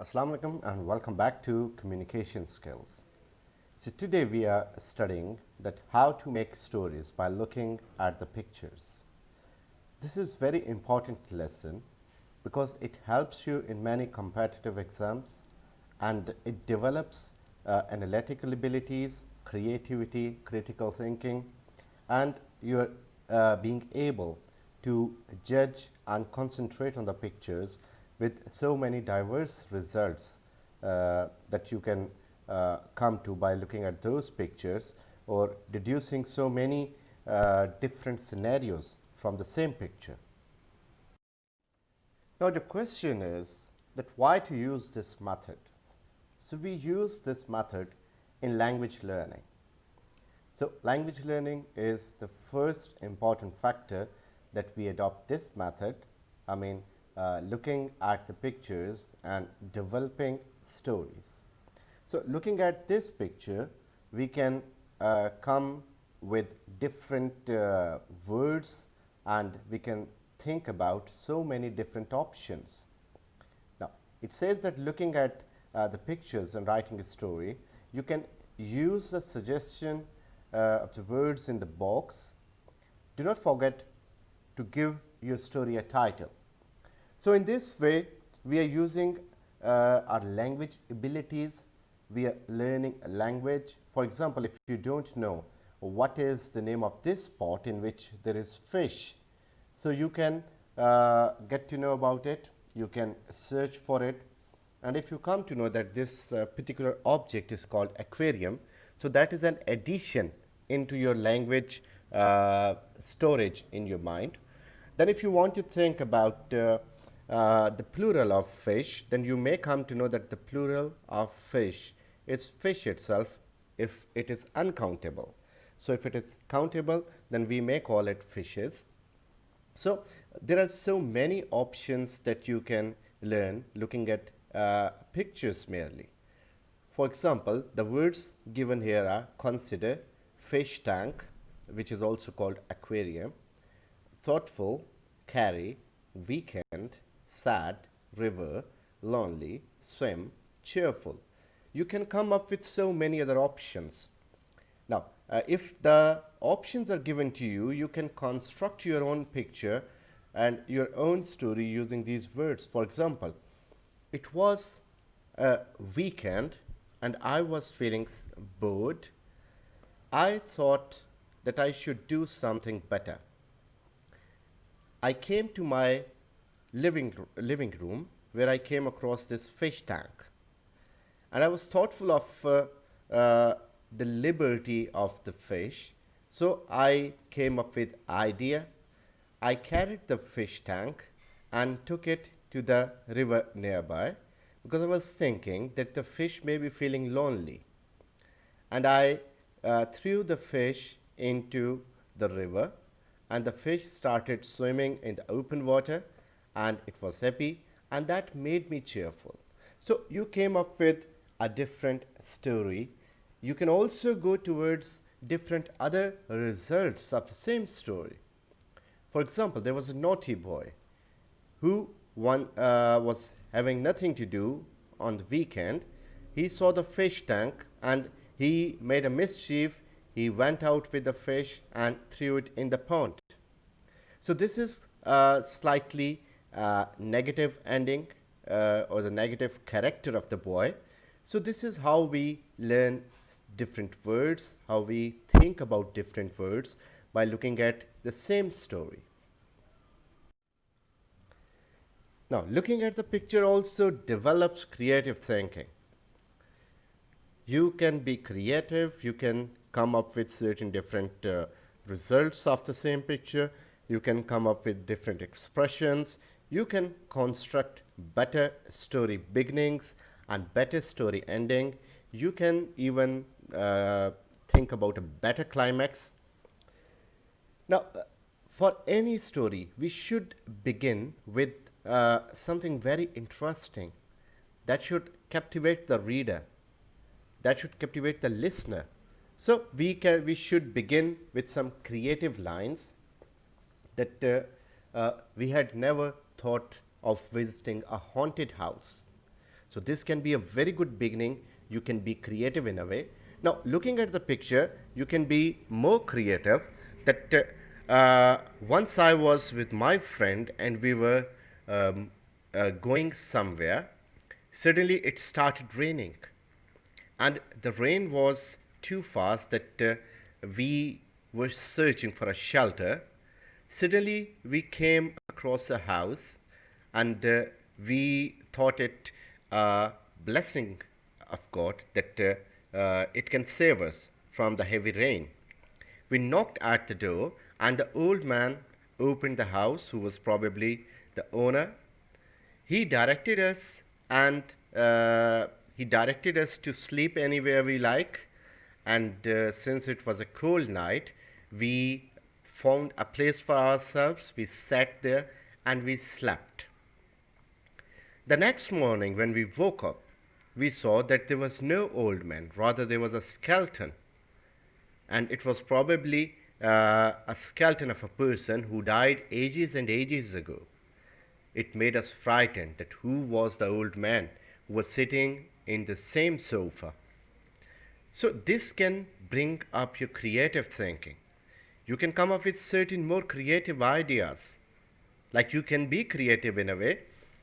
Assalamu alaikum and welcome back to Communication Skills. So today we are studying that how to make stories by looking at the pictures. This is very important lesson because it helps you in many competitive exams and it develops analytical abilities, creativity, critical thinking, and you're being able to judge and concentrate on the pictures with so many diverse results that you can come to by looking at those pictures or deducing so many different scenarios from the same picture. Now the question is that why to use this method? So we use this method in language learning. So language learning is the first important factor that we adopt this method. Looking at the pictures and developing stories. So looking at this picture, we can come with different words and we can think about so many different options. Now, it says that looking at the pictures and writing a story, you can use the suggestion of the words in the box. Do not forget to give your story a title. So in this way, we are using our language abilities. We are learning a language. For example, if you don't know what is the name of this pot in which there is fish, so you can get to know about it. You can search for it. And if you come to know that this particular object is called aquarium, so that is an addition into your language storage in your mind. Then if you want to think about the plural of fish, then you may come to know that the plural of fish is fish itself if it is uncountable. So if it is countable, then we may call it fishes. So there are so many options that you can learn looking at pictures merely. For example, the words given here are consider, fish tank, which is also called aquarium, thoughtful, carry, weekend, sad, river, lonely, swim, cheerful. You can come up with so many other options. Now, if the options are given to you, you can construct your own picture and your own story using these words. For example, it was a weekend and I was feeling bored. I thought that I should do something better. I came to my living room where I came across this fish tank. And I was thoughtful of the liberty of the fish. So I came up with idea. I carried the fish tank and took it to the river nearby because I was thinking that the fish may be feeling lonely. And I threw the fish into the river and the fish started swimming in the open water and it was happy and that made me cheerful. So you came up with a different story. You can also go towards different other results of the same story. For example, there was a naughty boy who was having nothing to do on the weekend. He saw the fish tank and he made a mischief. He went out with the fish and threw it in the pond. So this is slightly negative ending or the negative character of the boy. So this is how we learn different words, how we think about different words by looking at the same story. Now, looking at the picture also develops creative thinking. You can be creative, you can come up with certain different results of the same picture, you can come up with different expressions, you can construct better story beginnings and better story ending, you can even think about a better climax. Now, for any story, we should begin with something very interesting that should captivate the reader, that should captivate the listener. So we should begin with some creative lines that we had never thought of visiting a haunted house. So this can be a very good beginning. You can be creative in a way. Now, looking at the picture, you can be more creative. That once I was with my friend and we were going somewhere. Suddenly, it started raining, and the rain was too fast that we were searching for a shelter. Suddenly, we came across a house, and we thought it a blessing of God that it can save us from the heavy rain. We knocked at the door, and the old man opened the house, who was probably the owner. He directed us, and he directed us to sleep anywhere we like. And since it was a cold night, we found a place for ourselves. We sat there and we slept. The next morning, when we woke up, we saw that there was no old man, rather, there was a skeleton. And it was probably a skeleton of a person who died ages and ages ago. It made us frightened that who was the old man who was sitting in the same sofa. So this can bring up your creative thinking. You can come up with certain more creative ideas. Like you can be creative in a way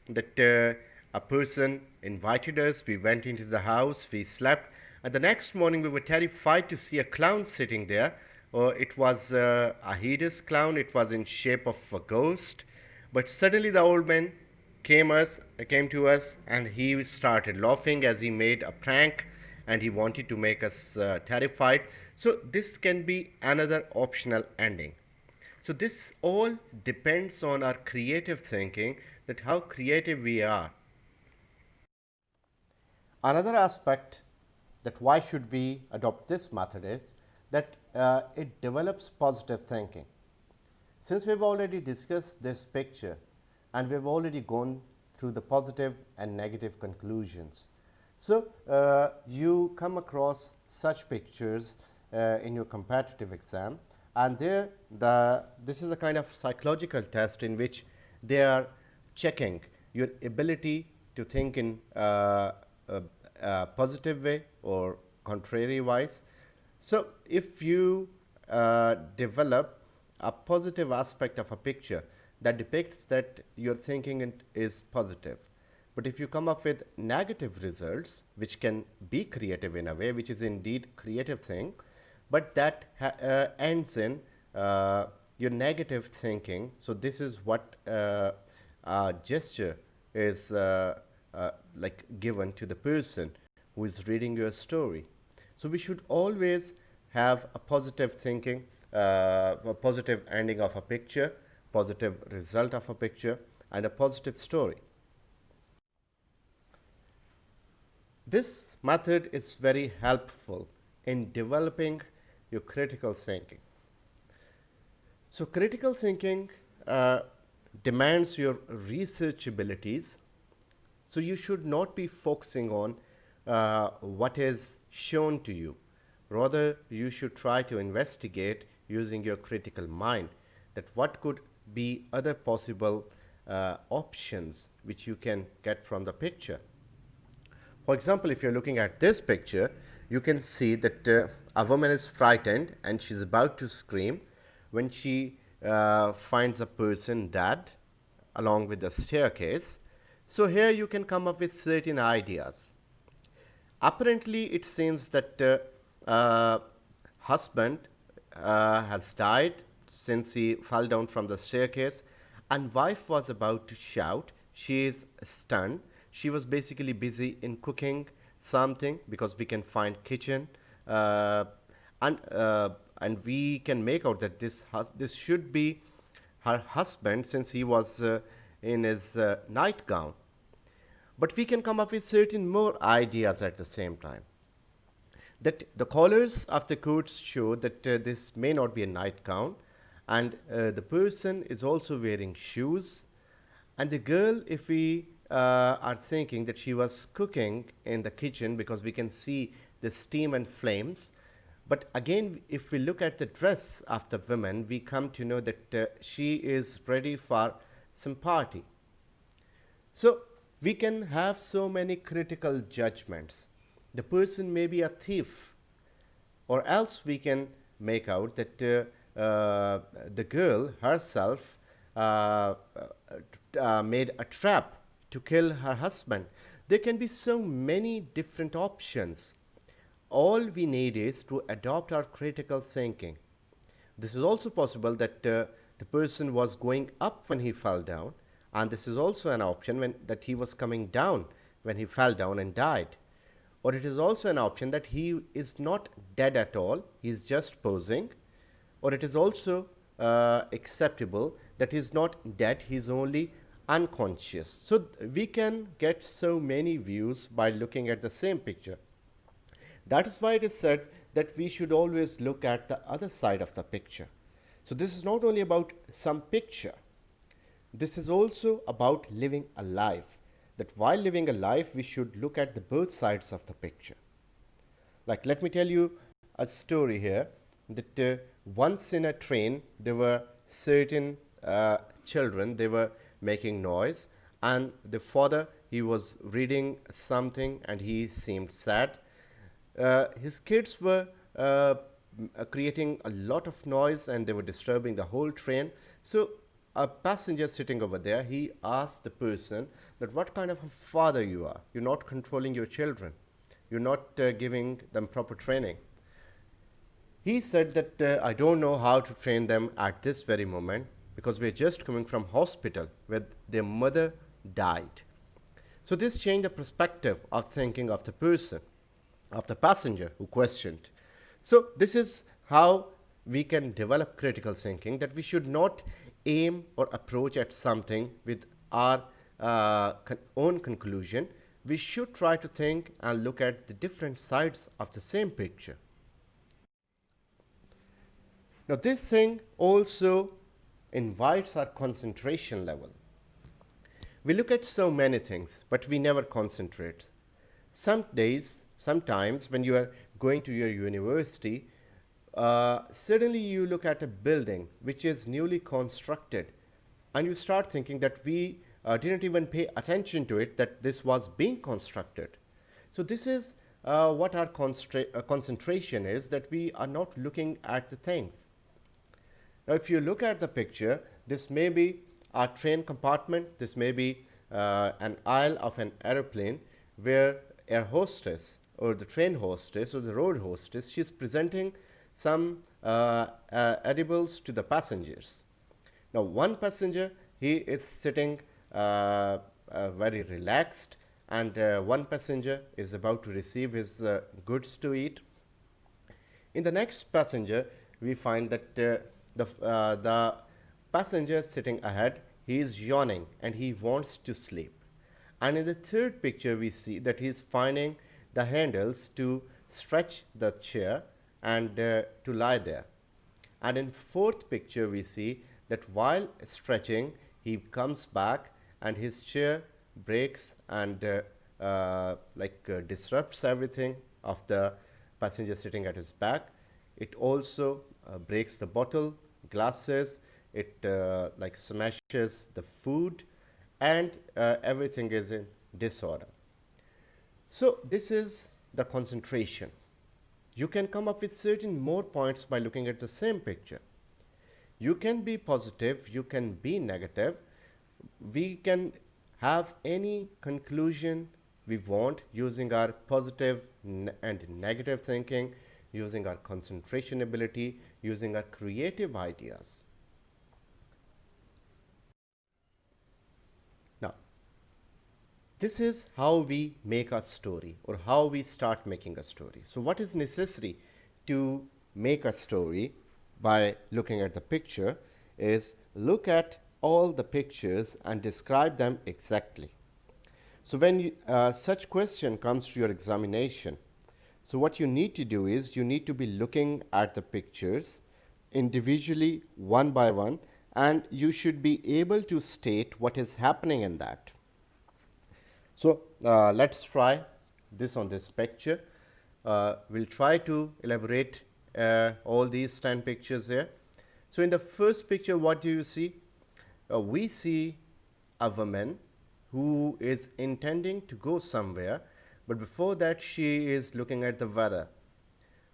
that a person invited us, we went into the house, we slept, and the next morning we were terrified to see a clown sitting there. Or it was a hideous clown, it was in shape of a ghost. But suddenly the old man came to us, and he started laughing as he made a prank, and he wanted to make us terrified. So this can be another optional ending. So this all depends on our creative thinking, that how creative we are. Another aspect that why should we adopt this method is that it develops positive thinking. Since we've already discussed this picture and we've already gone through the positive and negative conclusions, so you come across such pictures in your competitive exam, and this is a kind of psychological test in which they are checking your ability to think in a positive way or contrary wise. So if you develop a positive aspect of a picture that depicts that your thinking is positive, but if you come up with negative results, which can be creative in a way, which is indeed creative thing, but that ends in your negative thinking. So this is what a gesture is like given to the person who is reading your story. So we should always have a positive thinking, a positive ending of a picture, positive result of a picture, and a positive story. This method is very helpful in developing your critical thinking. So critical thinking demands your research abilities. So you should not be focusing on what is shown to you. Rather, you should try to investigate using your critical mind that what could be other possible options which you can get from the picture. For example, if you're looking at this picture, you can see that a woman is frightened and she's about to scream when she finds a person dead along with the staircase. So here you can come up with certain ideas. Apparently, it seems that husband has died since he fell down from the staircase, and wife was about to shout. She is stunned. She was basically busy in cooking something, because we can find kitchen, and we can make out that this should be her husband, since he was in his nightgown. But we can come up with certain more ideas at the same time. That the collars of the coats show that this may not be a nightgown, and the person is also wearing shoes. And the girl, if we are thinking that she was cooking in the kitchen, because we can see the steam and flames. But again, if we look at the dress of the woman, we come to know that she is ready for some party. So We can have so many critical judgments. The person may be a thief, or else we can make out that the girl herself made a trap to kill her husband. There can be so many different options. All we need is to adopt our critical thinking. This is also possible that the person was going up when he fell down, and this is also an option that he was coming down when he fell down and died. Or it is also an option that he is not dead at all, he is just posing. Or it is also acceptable that he is not dead, he is only unconscious. So we can get so many views by looking at the same picture. That is why it is said that we should always look at the other side of the picture. So this is not only about some picture, this is also about living a life. That while living a life, we should look at the both sides of the picture. Like, let me tell you a story here, that once in a train, there were certain children, they were making noise, and the father, he was reading something and he seemed sad. His kids were creating a lot of noise and they were disturbing the whole train. So a passenger sitting over there, he asked the person that what kind of a father you are. You're not controlling your children. You're not giving them proper training. He said that I don't know how to train them at this very moment because we're just coming from hospital where their mother died. So this changed the perspective of thinking of the person, of the passenger who questioned. So this is how we can develop critical thinking, that we should not aim or approach at something with our own conclusion. We should try to think and look at the different sides of the same picture. Now this thing also invites our concentration level. We look at so many things, but we never concentrate. Sometimes when you are going to your university, suddenly you look at a building which is newly constructed and you start thinking that we didn't even pay attention to it, that this was being constructed. So this is what our concentration is, that we are not looking at the things. Now if you look at the picture, this may be a train compartment, this may be an aisle of an aeroplane where air hostess or the train hostess or the road hostess, she is presenting some edibles to the passengers. Now one passenger, he is sitting very relaxed, and one passenger is about to receive his goods to eat. In the next passenger, we find that the passenger sitting ahead, he is yawning and he wants to sleep. And in the third picture, we see that he is finding the handles to stretch the chair and to lie there. And in fourth picture, we see that while stretching, he comes back and his chair breaks and disrupts everything of the passenger sitting at his back. It also breaks the bottle, glasses, it smashes the food, and everything is in disorder. So this is the concentration. You can come up with certain more points by looking at the same picture. You can be positive, you can be negative. We can have any conclusion we want using our positive and negative thinking, using our concentration ability, using our creative ideas. Now, this is how we make a story, or how we start making a story. So what is necessary to make a story by looking at the picture is look at all the pictures and describe them exactly. So when such question comes to your examination, so what you need to do is you need to be looking at the pictures individually, one by one, and you should be able to state what is happening in that. So let's try this on this picture. We'll try to elaborate all these 10 pictures here. So in the first picture, what do you see? We see a woman who is intending to go somewhere, but before that she is looking at the weather.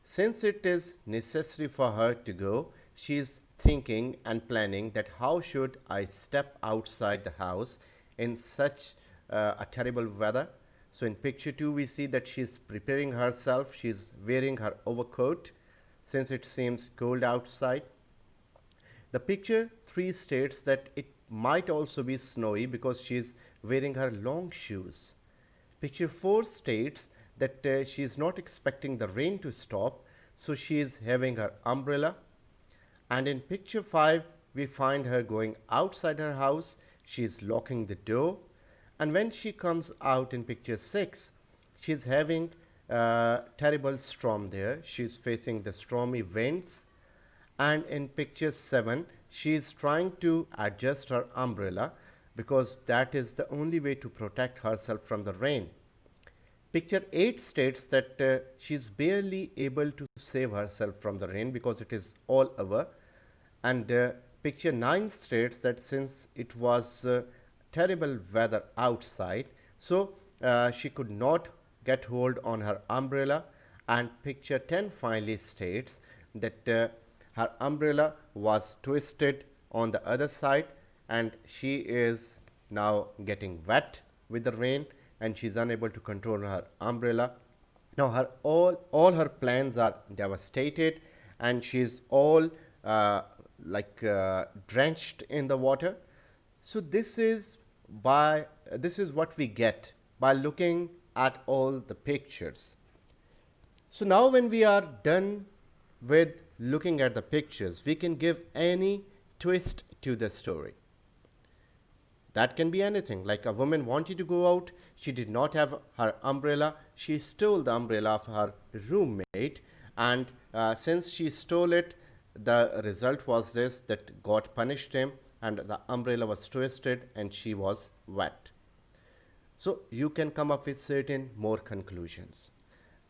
Since it is necessary for her to go, she is thinking and planning that how should I step outside the house in such a terrible weather. So in picture 2 we see that she is preparing herself, she is wearing her overcoat since it seems cold outside. The picture 3 states that it might also be snowy because she is wearing her long shoes. Picture 4 states that she is not expecting the rain to stop, so she is having her umbrella. And in picture 5, we find her going outside her house. She is locking the door. And when she comes out in picture 6, she is having a terrible storm there. She is facing the stormy winds. And in picture 7, she is trying to adjust her umbrella because that is the only way to protect herself from the rain. Picture 8 states that she is barely able to save herself from the rain because it is all over. And picture 9 states that since it was terrible weather outside, so she could not get hold on her umbrella. And picture 10 finally states that her umbrella was twisted on the other side and she is now getting wet with the rain and she is unable to control her umbrella. Now all her plans are devastated and she is all drenched in the water. So this is what we get by looking at all the pictures. So now when we are done with looking at the pictures, we can give any twist to the story. That can be anything, like a woman wanted to go out, she did not have her umbrella, she stole the umbrella of her roommate, and since she stole it, the result was this, that God punished him and the umbrella was twisted and she was wet. So you can come up with certain more conclusions.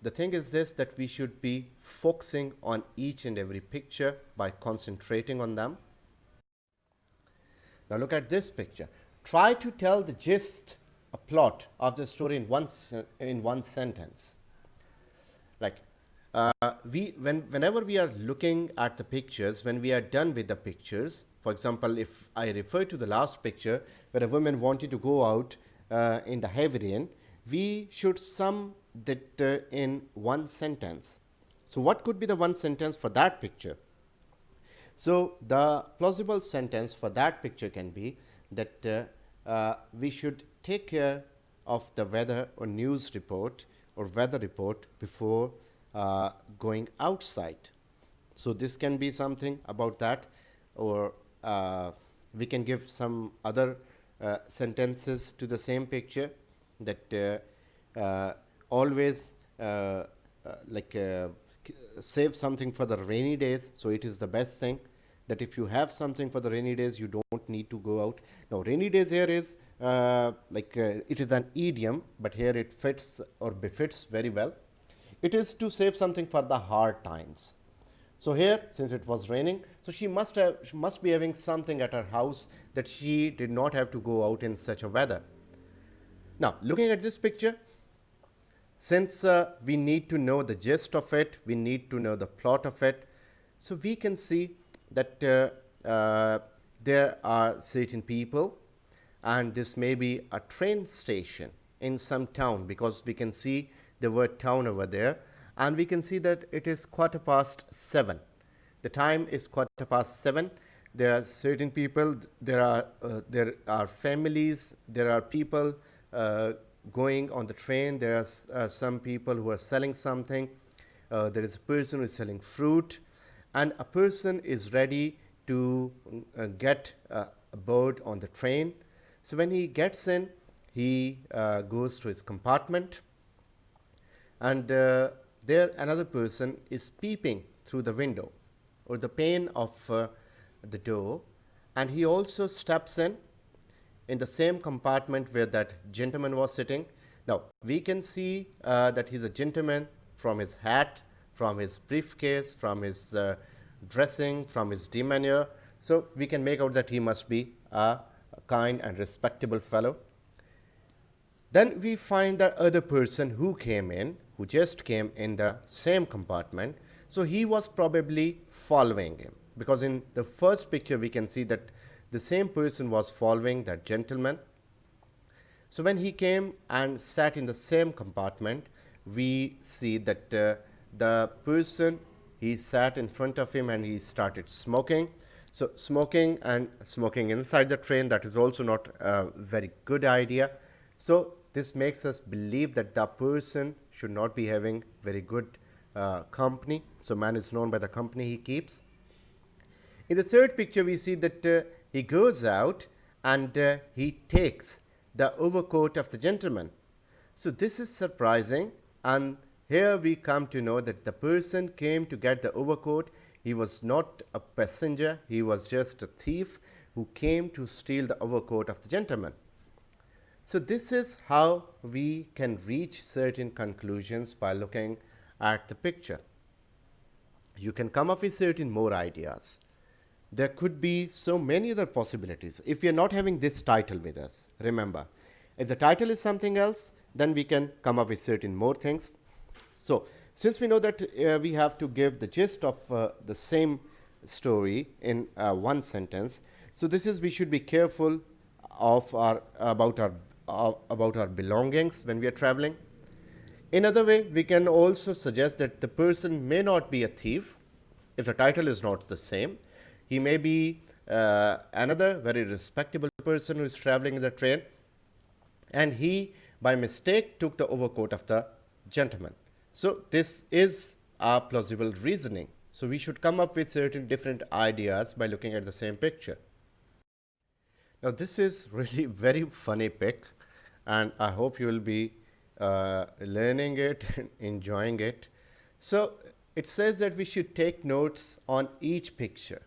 The thing is this, that we should be focusing on each and every picture by concentrating on them. Now look at this picture. Try to tell the gist, a plot of the story in one sentence. Like whenever we are looking at the pictures, when we are done with the pictures, for example, if I refer to the last picture where a woman wanted to go out in the heavy rain, we should sum that in one sentence. So what could be the one sentence for that picture? So the plausible sentence for that picture can be that we should take care of the weather or news report or weather report before going outside. So this can be something about that, or we can give some other sentences to the same picture, that always save something for the rainy days. So it is the best thing that if you have something for the rainy days, you don't need to go out. Now rainy days here is it is an idiom, but here it fits or befits very well. It is to save something for the hard times. So here, since it was raining, so she must be having something at her house that she did not have to go out in such a weather. Now looking at this picture, since we need to know the gist of it, we need to know the plot of it, so we can see that there are certain people, and this may be a train station in some town, because we can see the word town over there, and we can see that it is 7:15. The time is 7:15. There are certain people, there are families, there are people going on the train, there are some people who are selling something, there is a person who is selling fruit, and a person is ready to get aboard on the train. So when he gets in, he goes to his compartment, and there another person is peeping through the window or the pane of the door, and he also steps in the same compartment where that gentleman was sitting. Now we can see that he's a gentleman from his hat, from his briefcase, from his dressing, from his demeanor. So we can make out that he must be a kind and respectable fellow. Then we find the other person who just came in the same compartment. So he was probably following him, because in the first picture we can see that the same person was following that gentleman. So when he came and sat in the same compartment, we see that the person, he sat in front of him and he started smoking. So smoking inside the train, that is also not a very good idea. So this makes us believe that the person should not be having very good company. So man is known by the company he keeps. In the third picture, we see that he goes out and he takes the overcoat of the gentleman. So this is surprising, and here we come to know that the person came to get the overcoat. He was not a passenger, he was just a thief who came to steal the overcoat of the gentleman. So this is how we can reach certain conclusions by looking at the picture. You can come up with certain more ideas. There could be so many other possibilities. If we are not having this title with us, remember, if the title is something else, then we can come up with certain more things. So since we know that we have to give the gist of the same story in one sentence, so this is, we should be careful of about our belongings when we are traveling. In other way, we can also suggest that the person may not be a thief if the title is not the same. He may be another very respectable person who is traveling in the train, and he by mistake took the overcoat of the gentleman. So this is a plausible reasoning. So we should come up with certain different ideas by looking at the same picture. Now this is really very funny pic, and I hope you will be learning it and enjoying it. So it says that we should take notes on each picture.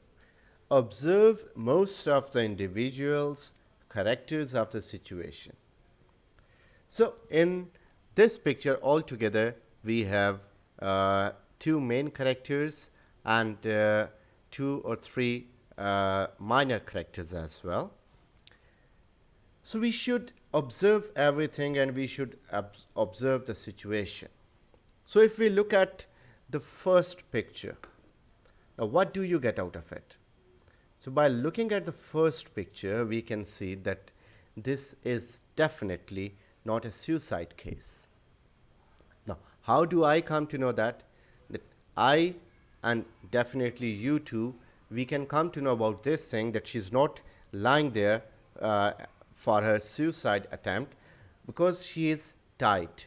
Observe most of the individuals, characters of the situation. So in this picture altogether, we have two main characters and 2 or 3 minor characters as well. So we should observe everything and we should observe the situation. So if we look at the first picture, now what do you get out of it? So by looking at the first picture, we can see that this is definitely not a suicide case. Now, how do I come to know that? That I, and definitely you too, we can come to know about this thing, that she's not lying there for her suicide attempt, because she is tied.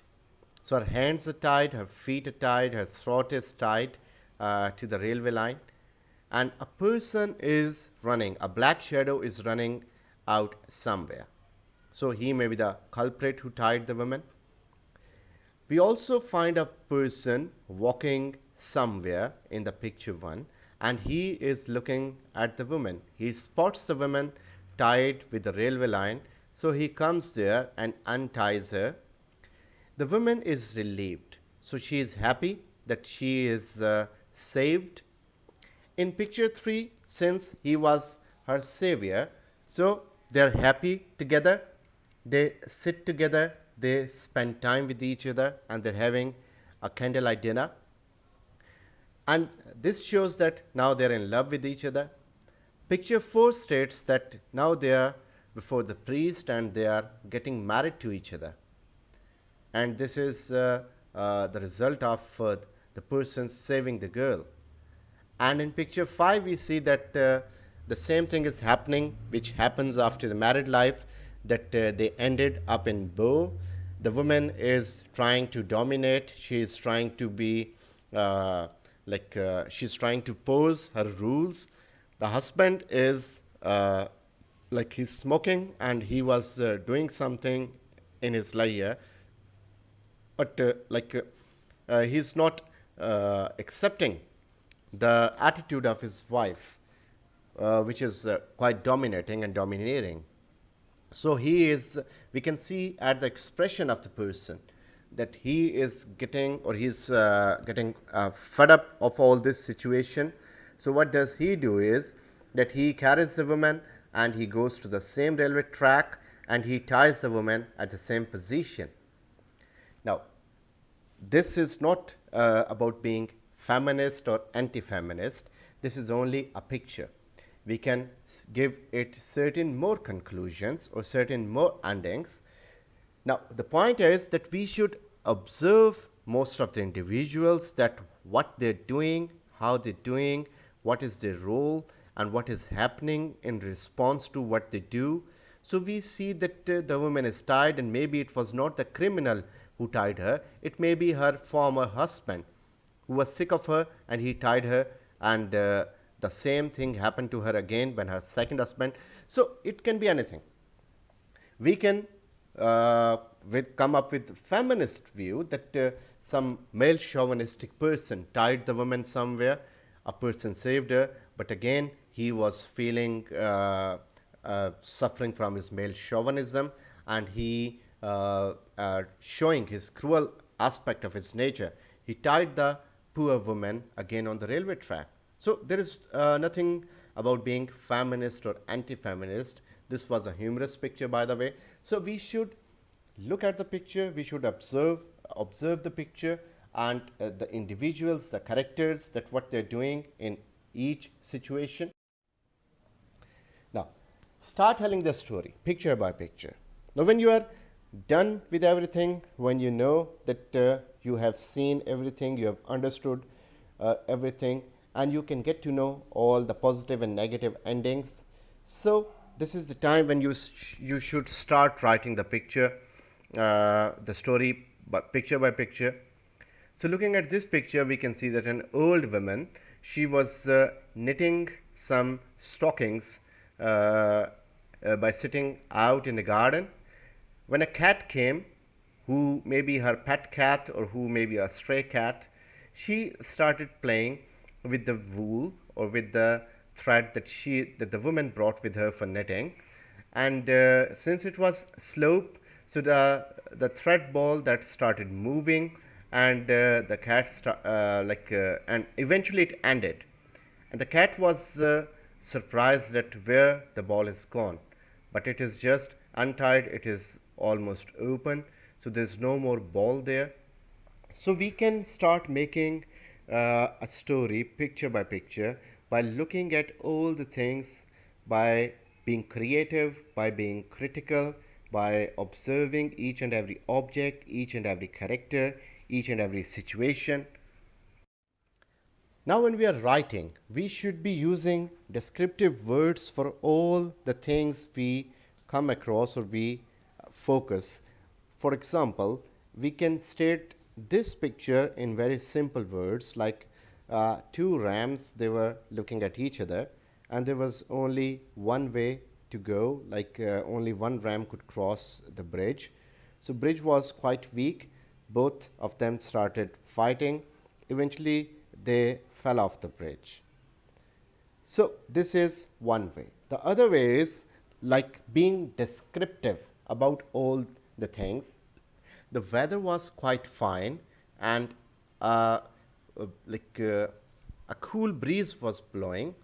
So her hands are tied, her feet are tied, her throat is tied to the railway line, and a person is running, a black shadow is running out somewhere. So he may be the culprit who tied the woman. We also find a person walking somewhere in the picture 1, and he is looking at the woman. He spots the woman tied with the railway line, so he comes there and unties her. The woman is relieved, so she is happy that she is saved. In picture 3, since he was her savior, so they are happy together, they sit together, they spend time with each other, and they're having a candlelight dinner. And this shows that now they're in love with each other. Picture 4 states that now they are before the priest and they are getting married to each other. And this is the result of the person saving the girl. And in picture 5, we see that the same thing is happening, which happens after the married life, that they ended up in bow. The woman is trying to dominate. She is trying to be she's trying to pose her rules. The husband is he's smoking and he was doing something in his life, but he's not accepting the attitude of his wife, which is quite dominating and domineering. So we can see at the expression of the person that he is getting, or he's getting fed up of all this situation. So what does he do is that he carries the woman and he goes to the same railway track, and he ties the woman at the same position. Now, this is not about being feminist or anti-feminist. This is only a picture. We can give it certain more conclusions or certain more endings. Now, the point is that we should observe most of the individuals, that what they're doing, how they're doing, what is their role, and what is happening in response to what they do. So we see that the woman is tied, and maybe it was not the criminal who tied her, it may be her former husband who was sick of her and he tied her, and the same thing happened to her again when her second husband. So it can be anything. We can come up with feminist view that some male chauvinistic person tied the woman somewhere, a person saved her, but again he was feeling suffering from his male chauvinism, and he showing his cruel aspect of his nature, he tied the poor woman again on the railway track. So there is nothing about being feminist or anti-feminist. This was a humorous picture, by the way. So we should look at the picture, we should observe the picture and the individuals, the characters, that what they're doing in each situation. Now, start telling the story, picture by picture. Now, when you are done with everything, when you know that you have seen everything, you have understood everything, and you can get to know all the positive and negative endings. So this is the time when you should start writing the picture, the story, picture by picture. So looking at this picture, we can see that an old woman, she was knitting some stockings by sitting out in the garden, when a cat came, who may be her pet cat or who may be a stray cat. She started playing with the wool or with the thread that the woman brought with her for knitting, and since it was slope, so the thread ball that started moving, and the cat and eventually it ended, and the cat was surprised at where the ball is gone, but it is just untied, it is almost open, so there's no more ball there. So we can start making a story picture by picture by looking at all the things, by being creative, by being critical, by observing each and every object, each and every character, each and every situation. Now, when we are writing, we should be using descriptive words for all the things we come across or we focus. For example, we can state this picture in very simple words like two rams, they were looking at each other, and there was only one way to go, like only one ram could cross the bridge. So bridge was quite weak, both of them started fighting, eventually they fell off the bridge. So this is one way. The other way is like being descriptive about all the things. The weather was quite fine, and a cool breeze was blowing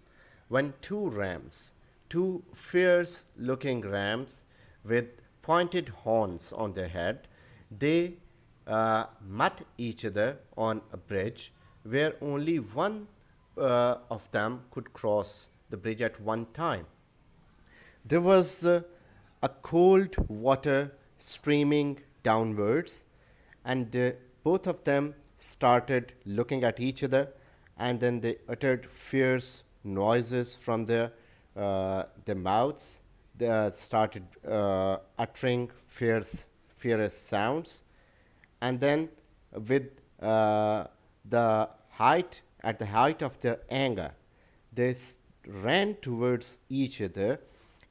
when two fierce looking rams with pointed horns on their head, they met each other on a bridge where only one of them could cross the bridge at one time. There was a cold water streaming downwards, and both of them started looking at each other, and then they uttered fierce noises from their mouths. They started uttering fierce sounds, and then with the height of their anger, they ran towards each other,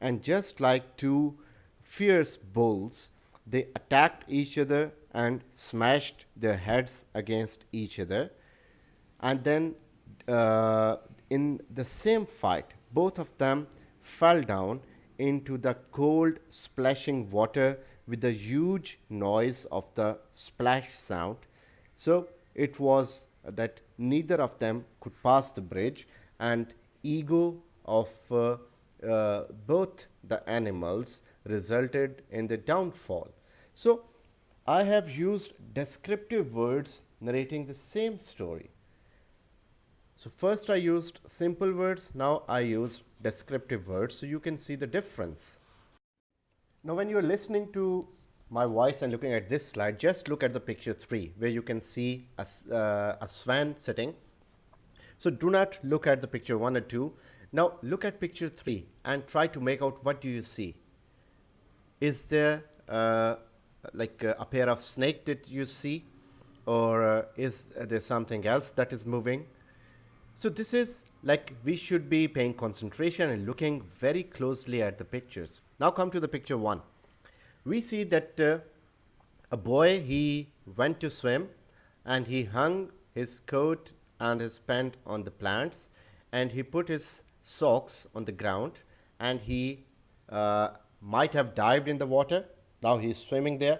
and just like two fierce bulls, they attacked each other and smashed their heads against each other. And then in the same fight, both of them fell down into the cold splashing water with the huge noise of the splash sound. So it was that neither of them could pass the bridge, and ego of both the animals resulted in the downfall. So I have used descriptive words narrating the same story. So first I used simple words, now I use descriptive words, so you can see the difference. Now when you are listening to my voice and looking at this slide, just look at the picture 3 where you can see a swan sitting. So do not look at the picture 1 or 2. Now look at picture 3 and try to make out what do you see. Is there a pair of snake that you see, or is there something else that is moving? So this is like we should be paying concentration and looking very closely at the pictures. Now come to the picture 1. We see that a boy, he went to swim and he hung his coat and his pant on the plants, and he put his socks on the ground, and he might have dived in the water. Now he is swimming there.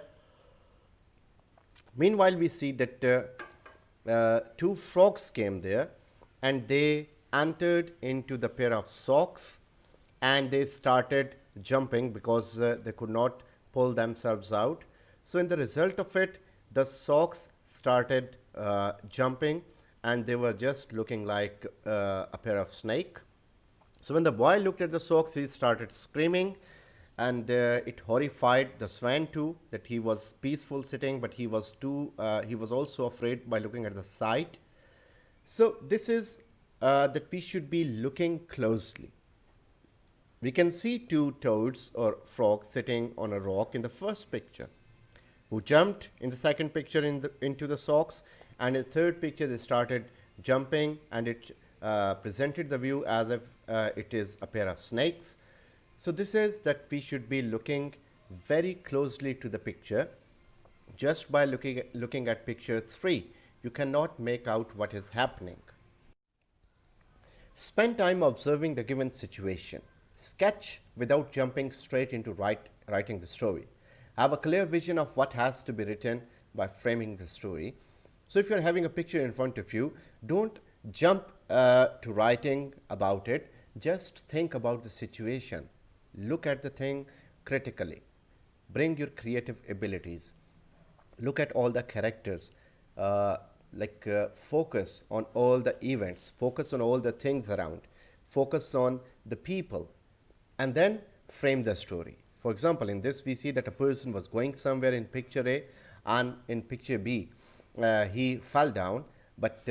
Meanwhile, we see that 2 frogs came there and they entered into the pair of socks and they started jumping because they could not pull themselves out. So in the result of it, the socks started jumping and they were just looking like a pair of snake. So when the boy looked at the socks, he started screaming, and it horrified the swan too, that he was peaceful sitting, but he was also afraid by looking at the sight. So this is that we should be looking closely. We can see 2 toads or frogs sitting on a rock in the first picture, who jumped in the second picture into the socks, and in the third picture they started jumping, and it presented the view as if it is a pair of snakes. So this is that we should be looking very closely to the picture. Just by looking at picture 3, you cannot make out what is happening. Spend time observing the given situation. Sketch without jumping straight into writing the story. Have a clear vision of what has to be written by framing the story. So if you're having a picture in front of you, don't jump to writing about it. Just think about the situation. Look at the thing critically. Bring your creative abilities. Look at all the characters. Focus on all the events. Focus on all the things around. Focus on the people. And then frame the story. For example, in this we see that a person was going somewhere in picture A, and in picture B he fell down, but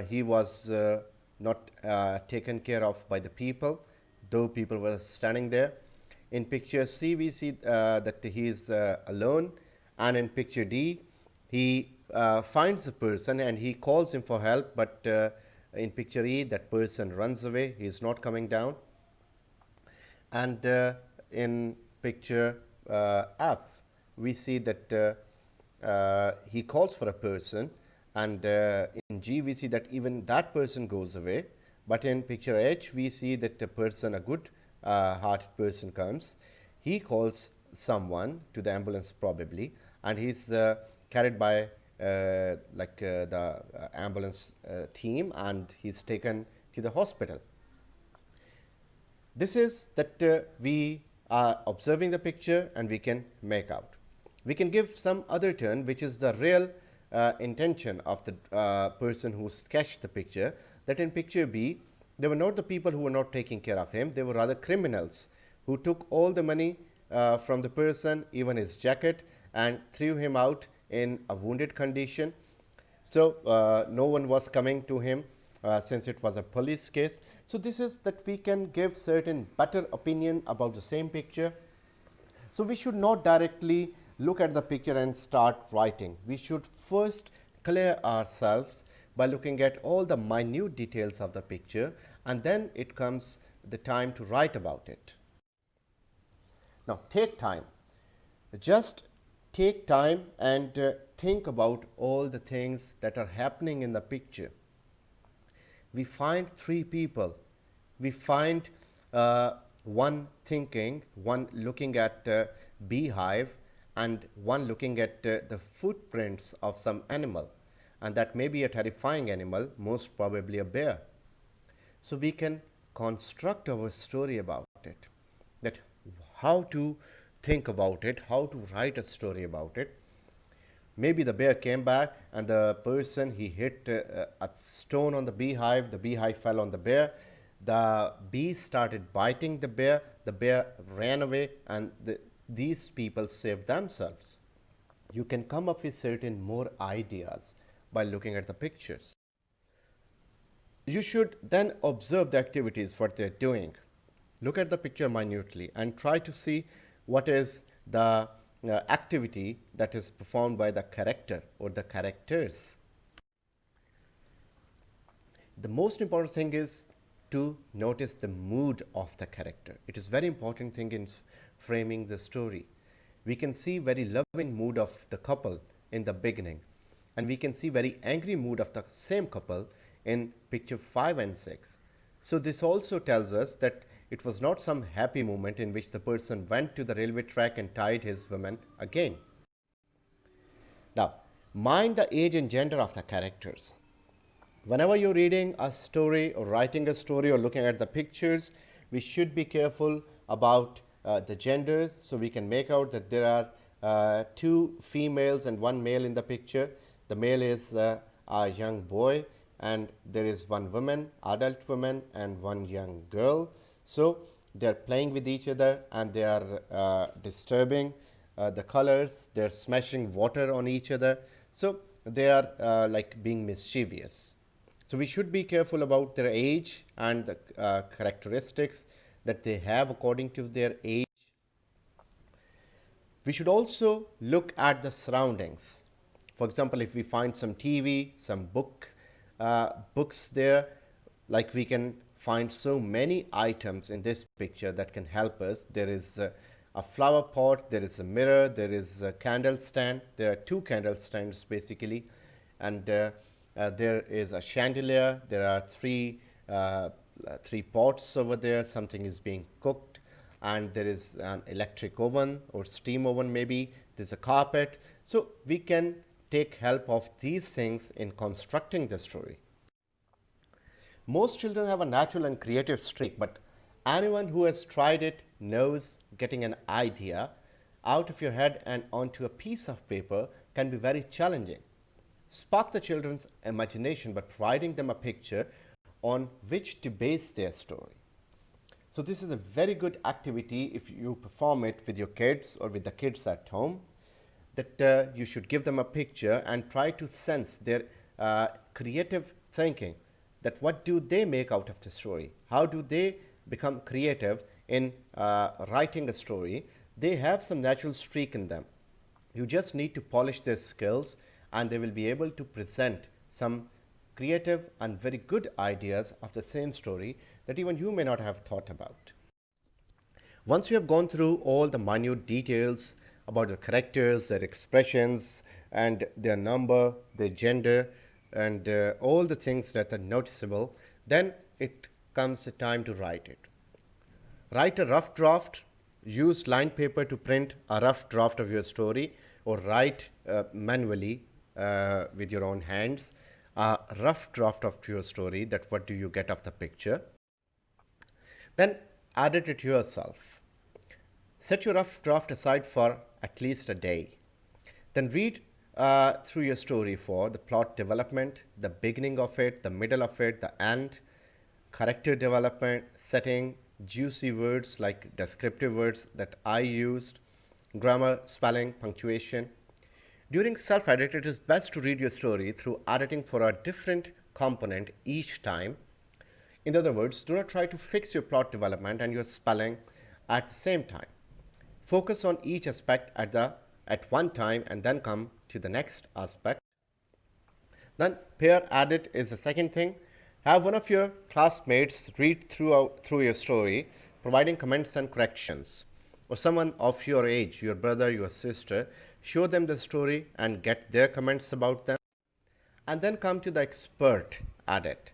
he was not taken care of by the people, though people were standing there. In picture C we see that he is alone, and in picture D he finds the person and he calls him for help, but in picture E that person runs away, he is not coming down. And in picture F we see that he calls for a person, and in G we see that even that person goes away. But in picture H we see that a good hearted person comes. He calls someone to the ambulance probably, and he's carried by the ambulance team, and he's taken to the hospital. This is that we are observing the picture and we can make out. We can give some other turn, which is the real intention of the person who sketched the picture, that in picture B, they were not the people who were not taking care of him, they were rather criminals who took all the money from the person, even his jacket, and threw him out in a wounded condition. So no one was coming to him since it was a police case. So this is that we can give certain better opinion about the same picture. So we should not directly look at the picture and start writing. We should first clear ourselves by looking at all the minute details of the picture, and then it comes the time to write about it. Now take time. Just take time and think about all the things that are happening in the picture. We find 3 people. We find one thinking, one looking at beehive, and one looking at the footprints of some animal, and that may be a terrifying animal, most probably a bear. So we can construct our story about it, that how to think about it, how to write a story about it. Maybe the bear came back and the person, he hit a stone on the beehive fell on the bees started biting the bear ran away, and these people saved themselves. You can come up with certain more ideas by looking at the pictures. You should then observe the activities, what they're doing. Look at the picture minutely and try to see what is the activity that is performed by the character or the characters. The most important thing is to notice the mood of the character. It is very important thing in framing the story. We can see very loving mood of the couple in the beginning, and we can see very angry mood of the same couple in picture 5 and 6. So this also tells us that it was not some happy moment in which the person went to the railway track and tied his woman again. Now, mind the age and gender of the characters. Whenever you're reading a story or writing a story or looking at the pictures, we should be careful about the genders, so we can make out that there are two females and one male in the picture. The male is a young boy, and there is one woman, adult woman, and one young girl. So they are playing with each other and they are disturbing the colors, they are smashing water on each other. So they are like being mischievous. So we should be careful about their age and the characteristics that they have according to their age. We should also look at the surroundings. For example, if we find some TV, some books there, like we can find so many items in this picture that can help us. There is a flower pot, there is a mirror, there is a candle stand. There are two candle stands basically, and there is a chandelier. There are three pots over there. Something is being cooked, and there is an electric oven or steam oven maybe. There's a carpet. So we can take help of these things in constructing the story. Most children have a natural and creative streak, but anyone who has tried it knows getting an idea out of your head and onto a piece of paper can be very challenging. Spark the children's imagination by providing them a picture on which to base their story. So this is a very good activity if you perform it with your kids or with the kids at home, that you should give them a picture and try to sense their creative thinking, that what do they make out of the story, how do they become creative in writing a story. They have some natural streak in them. You just need to polish their skills and they will be able to present some creative and very good ideas of the same story that even you may not have thought about. Once you have gone through all the minute details about the characters, their expressions, and their number, their gender, and all the things that are noticeable, then it comes the time to write it. Write a rough draft. Use lined paper to print a rough draft of your story, or write manually with your own hands a rough draft of your story, that what do you get of the picture. Then edit it yourself. Set your rough draft aside for at least a day. Then read through your story for the plot development, the beginning of it, the middle of it, the end, character development, setting, juicy words like descriptive words that I used, grammar, spelling, punctuation. During self-edit, it is best to read your story through editing for a different component each time. In other words, do not try to fix your plot development and your spelling at the same time. Focus on each aspect at one time and then come to the next aspect. Then pair edit is the second thing. Have one of your classmates read through your story, providing comments and corrections. Or someone of your age, your brother, your sister, show them the story and get their comments about them. And then come to the expert edit.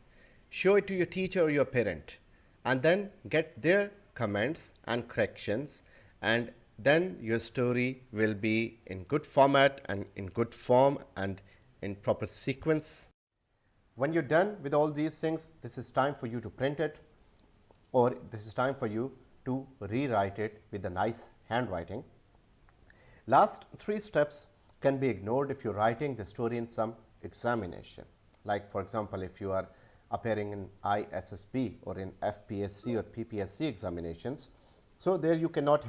Show it to your teacher or your parent, and then get their comments and corrections, and then your story will be in good format and in good form and in proper sequence. When you're done with all these things, this is time for you to print it, or this is time for you to rewrite it with a nice handwriting. Last three steps can be ignored if you're writing the story in some examination. Like for example, if you are appearing in ISSB or in FPSC or PPSC examinations, so there you cannot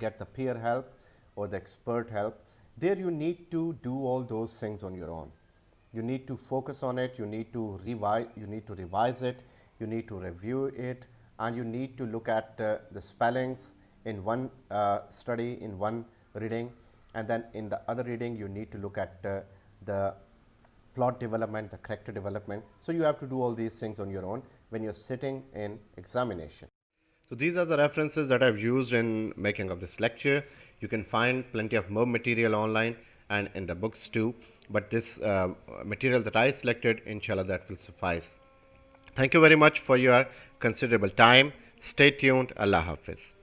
get the peer help or the expert help. There you need to do all those things on your own. You need to focus on it, you need to revise it, you need to review it, and you need to look at the spellings in one study, in one reading, and then in the other reading you need to look at the plot development, the character development. So you have to do all these things on your own when you're sitting in examination. So these are the references that I've used in making of this lecture. You can find plenty of more material online and in the books too, but this material that I selected, inshallah, that will suffice. Thank you very much for your considerable time. Stay tuned. Allah Hafiz.